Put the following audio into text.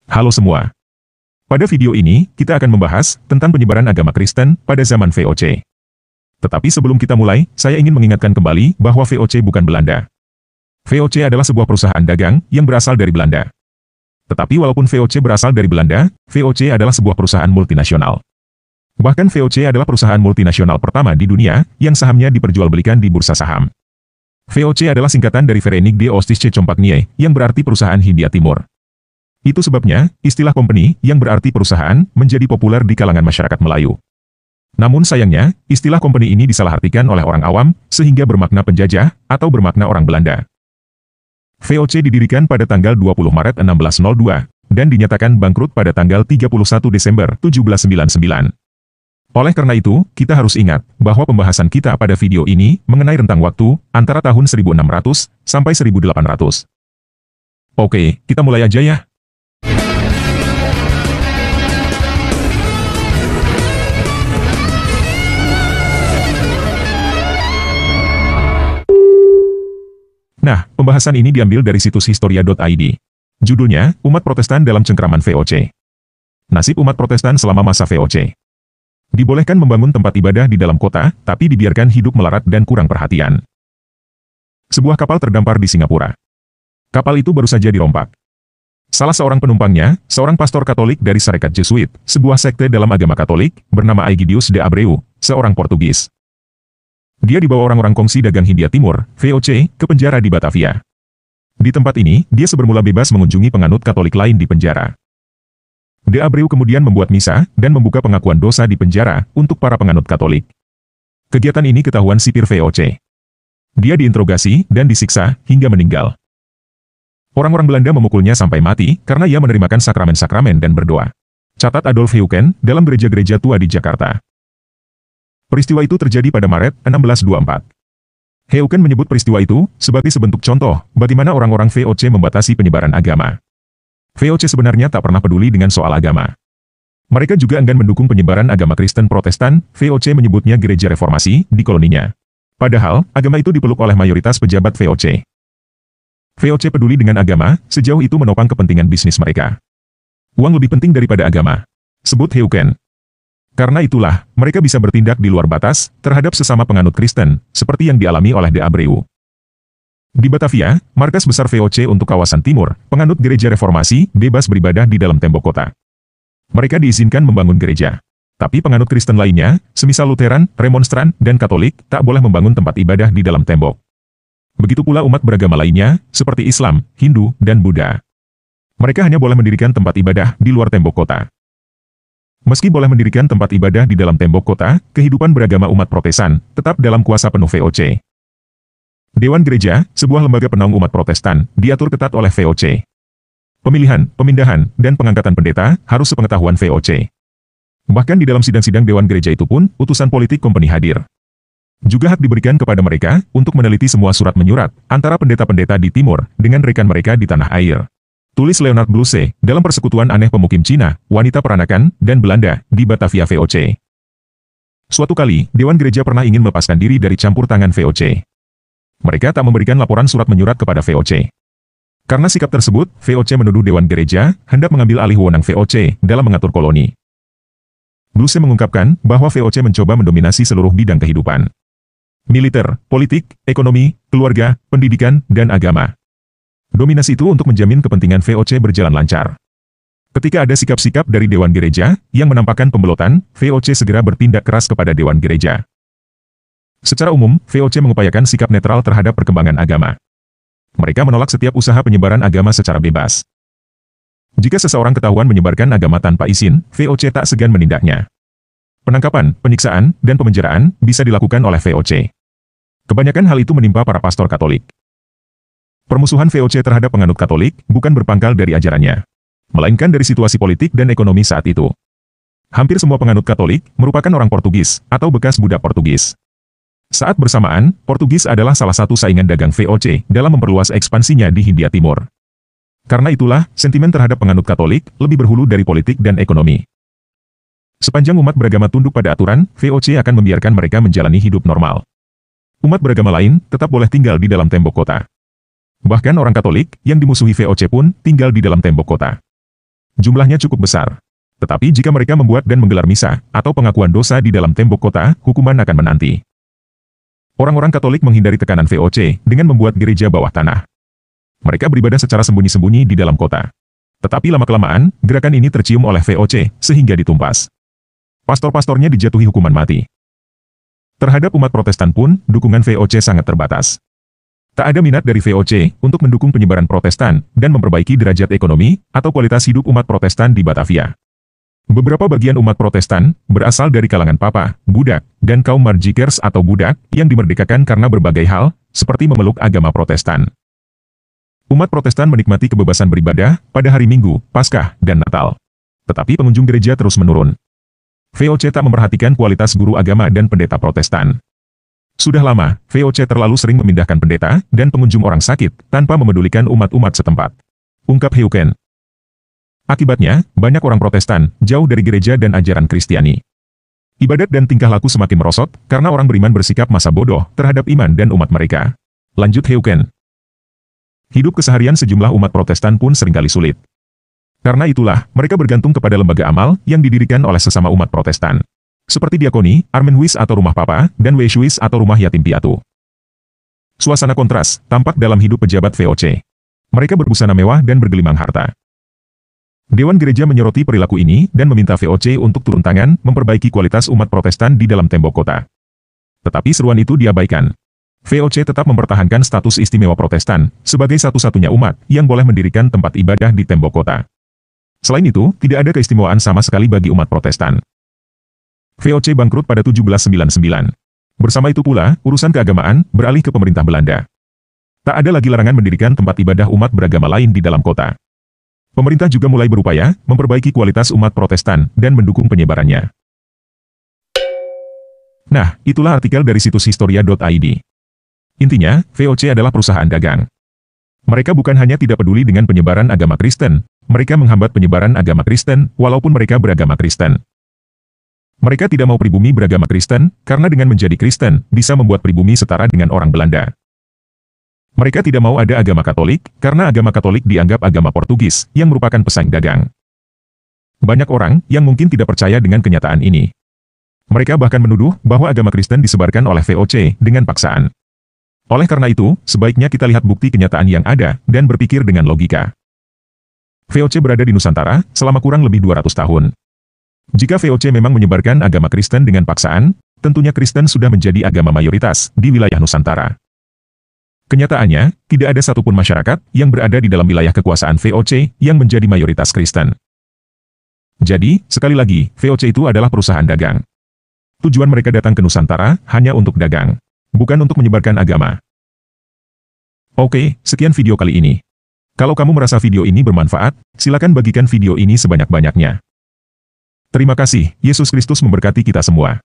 Halo semua. Pada video ini, kita akan membahas tentang penyebaran agama Kristen pada zaman VOC. Tetapi sebelum kita mulai, saya ingin mengingatkan kembali bahwa VOC bukan Belanda. VOC adalah sebuah perusahaan dagang yang berasal dari Belanda. Tetapi walaupun VOC berasal dari Belanda, VOC adalah sebuah perusahaan multinasional. Bahkan VOC adalah perusahaan multinasional pertama di dunia yang sahamnya diperjualbelikan di bursa saham. VOC adalah singkatan dari Verenigde Oost-Indische Compagnie, yang berarti perusahaan Hindia Timur. Itu sebabnya, istilah company yang berarti perusahaan menjadi populer di kalangan masyarakat Melayu. Namun sayangnya, istilah company ini disalahartikan oleh orang awam, sehingga bermakna penjajah atau bermakna orang Belanda. VOC didirikan pada tanggal 20 Maret 1602, dan dinyatakan bangkrut pada tanggal 31 Desember 1799. Oleh karena itu, kita harus ingat bahwa pembahasan kita pada video ini mengenai rentang waktu antara tahun 1600 sampai 1800. Oke, kita mulai aja ya. Nah, pembahasan ini diambil dari situs historia.id. Judulnya, Umat Protestan dalam Cengkraman VOC. Nasib umat Protestan selama masa VOC. Dibolehkan membangun tempat ibadah di dalam kota, tapi dibiarkan hidup melarat dan kurang perhatian. Sebuah kapal terdampar di Singapura. Kapal itu baru saja dirompak. Salah seorang penumpangnya, seorang pastor Katolik dari Sarekat Jesuit, sebuah sekte dalam agama Katolik, bernama Aegidius de Abreu, seorang Portugis. Dia dibawa orang-orang kongsi dagang Hindia Timur, VOC, ke penjara di Batavia. Di tempat ini, dia sebermula bebas mengunjungi penganut Katolik lain di penjara. De Abreu kemudian membuat misa, dan membuka pengakuan dosa di penjara, untuk para penganut Katolik. Kegiatan ini ketahuan sipir VOC. Dia diinterogasi, dan disiksa, hingga meninggal. Orang-orang Belanda memukulnya sampai mati, karena ia menerimakan sakramen-sakramen dan berdoa. Catat Adolf Heuken, dalam gereja-gereja tua di Jakarta. Peristiwa itu terjadi pada Maret 1624. Heuken menyebut peristiwa itu sebagai sebentuk contoh bagaimana orang-orang VOC membatasi penyebaran agama. VOC sebenarnya tak pernah peduli dengan soal agama. Mereka juga enggan mendukung penyebaran agama Kristen Protestan. VOC menyebutnya gereja reformasi di koloninya. Padahal, agama itu dipeluk oleh mayoritas pejabat VOC. VOC peduli dengan agama, sejauh itu menopang kepentingan bisnis mereka. Uang lebih penting daripada agama, sebut Heuken. Karena itulah, mereka bisa bertindak di luar batas terhadap sesama penganut Kristen, seperti yang dialami oleh De Abreu. Di Batavia, markas besar VOC untuk kawasan timur, penganut gereja reformasi bebas beribadah di dalam tembok kota. Mereka diizinkan membangun gereja. Tapi penganut Kristen lainnya, semisal Lutheran, Remonstran, dan Katolik, tak boleh membangun tempat ibadah di dalam tembok. Begitu pula umat beragama lainnya, seperti Islam, Hindu, dan Buddha. Mereka hanya boleh mendirikan tempat ibadah di luar tembok kota. Meski boleh mendirikan tempat ibadah di dalam tembok kota, kehidupan beragama umat Protestan tetap dalam kuasa penuh VOC. Dewan Gereja, sebuah lembaga penaung umat Protestan, diatur ketat oleh VOC. Pemilihan, pemindahan, dan pengangkatan pendeta harus sepengetahuan VOC. Bahkan di dalam sidang-sidang Dewan Gereja itu pun, utusan politik company hadir. Juga hak diberikan kepada mereka untuk meneliti semua surat menyurat antara pendeta-pendeta di timur dengan rekan mereka di tanah air. Tulis Leonard Blusse, dalam Persekutuan Aneh Pemukim Cina, Wanita Peranakan, dan Belanda, di Batavia VOC. Suatu kali, Dewan Gereja pernah ingin melepaskan diri dari campur tangan VOC. Mereka tak memberikan laporan surat menyurat kepada VOC. Karena sikap tersebut, VOC menuduh Dewan Gereja hendak mengambil alih wewenang VOC dalam mengatur koloni. Blusse mengungkapkan bahwa VOC mencoba mendominasi seluruh bidang kehidupan. Militer, politik, ekonomi, keluarga, pendidikan, dan agama. Dominasi itu untuk menjamin kepentingan VOC berjalan lancar. Ketika ada sikap-sikap dari Dewan Gereja yang menampakkan pembelotan, VOC segera bertindak keras kepada Dewan Gereja. Secara umum, VOC mengupayakan sikap netral terhadap perkembangan agama. Mereka menolak setiap usaha penyebaran agama secara bebas. Jika seseorang ketahuan menyebarkan agama tanpa izin, VOC tak segan menindaknya. Penangkapan, penyiksaan, dan pemenjaraan bisa dilakukan oleh VOC. Kebanyakan hal itu menimpa para pastor Katolik. Permusuhan VOC terhadap penganut Katolik bukan berpangkal dari ajarannya, melainkan dari situasi politik dan ekonomi saat itu. Hampir semua penganut Katolik merupakan orang Portugis atau bekas budak Portugis. Saat bersamaan, Portugis adalah salah satu saingan dagang VOC dalam memperluas ekspansinya di Hindia Timur. Karena itulah, sentimen terhadap penganut Katolik lebih berhulu dari politik dan ekonomi. Sepanjang umat beragama tunduk pada aturan, VOC akan membiarkan mereka menjalani hidup normal. Umat beragama lain tetap boleh tinggal di dalam tembok kota. Bahkan orang Katolik yang dimusuhi VOC pun tinggal di dalam tembok kota. Jumlahnya cukup besar. Tetapi jika mereka membuat dan menggelar misa, atau pengakuan dosa di dalam tembok kota, hukuman akan menanti. Orang-orang Katolik menghindari tekanan VOC dengan membuat gereja bawah tanah. Mereka beribadah secara sembunyi-sembunyi di dalam kota. Tetapi lama-kelamaan, gerakan ini tercium oleh VOC, sehingga ditumpas. Pastor-pastornya dijatuhi hukuman mati. Terhadap umat Protestan pun, dukungan VOC sangat terbatas. Tak ada minat dari VOC untuk mendukung penyebaran Protestan dan memperbaiki derajat ekonomi atau kualitas hidup umat Protestan di Batavia. Beberapa bagian umat Protestan berasal dari kalangan papa, budak, dan kaum marjikers atau budak yang dimerdekakan karena berbagai hal, seperti memeluk agama Protestan. Umat Protestan menikmati kebebasan beribadah pada hari Minggu, Paskah, dan Natal. Tetapi pengunjung gereja terus menurun. VOC tak memperhatikan kualitas guru agama dan pendeta Protestan. Sudah lama, VOC terlalu sering memindahkan pendeta dan pengunjung orang sakit tanpa memedulikan umat-umat setempat. Ungkap Heuken. Akibatnya, banyak orang Protestan jauh dari gereja dan ajaran Kristiani. Ibadat dan tingkah laku semakin merosot karena orang beriman bersikap masa bodoh terhadap iman dan umat mereka. Lanjut Heuken. Hidup keseharian sejumlah umat Protestan pun seringkali sulit. Karena itulah, mereka bergantung kepada lembaga amal yang didirikan oleh sesama umat Protestan. Seperti diakoni, Armenhuis atau rumah papa, dan Weishuis atau rumah yatim piatu. Suasana kontras tampak dalam hidup pejabat VOC. Mereka berbusana mewah dan bergelimang harta. Dewan Gereja menyoroti perilaku ini dan meminta VOC untuk turun tangan memperbaiki kualitas umat Protestan di dalam tembok kota. Tetapi seruan itu diabaikan. VOC tetap mempertahankan status istimewa Protestan sebagai satu-satunya umat yang boleh mendirikan tempat ibadah di tembok kota. Selain itu, tidak ada keistimewaan sama sekali bagi umat Protestan. VOC bangkrut pada 1799. Bersama itu pula, urusan keagamaan beralih ke pemerintah Belanda. Tak ada lagi larangan mendirikan tempat ibadah umat beragama lain di dalam kota. Pemerintah juga mulai berupaya memperbaiki kualitas umat Protestan dan mendukung penyebarannya. Nah, itulah artikel dari situs Historia.id. Intinya, VOC adalah perusahaan dagang. Mereka bukan hanya tidak peduli dengan penyebaran agama Kristen, mereka menghambat penyebaran agama Kristen, walaupun mereka beragama Kristen. Mereka tidak mau pribumi beragama Kristen, karena dengan menjadi Kristen, bisa membuat pribumi setara dengan orang Belanda. Mereka tidak mau ada agama Katolik, karena agama Katolik dianggap agama Portugis, yang merupakan pesaing dagang. Banyak orang yang mungkin tidak percaya dengan kenyataan ini. Mereka bahkan menuduh bahwa agama Kristen disebarkan oleh VOC dengan paksaan. Oleh karena itu, sebaiknya kita lihat bukti kenyataan yang ada dan berpikir dengan logika. VOC berada di Nusantara selama kurang lebih 200 tahun. Jika VOC memang menyebarkan agama Kristen dengan paksaan, tentunya Kristen sudah menjadi agama mayoritas di wilayah Nusantara. Kenyataannya, tidak ada satupun masyarakat yang berada di dalam wilayah kekuasaan VOC yang menjadi mayoritas Kristen. Jadi, sekali lagi, VOC itu adalah perusahaan dagang. Tujuan mereka datang ke Nusantara hanya untuk dagang. Bukan untuk menyebarkan agama. Oke, sekian video kali ini. Kalau kamu merasa video ini bermanfaat, silakan bagikan video ini sebanyak-banyaknya. Terima kasih, Yesus Kristus memberkati kita semua.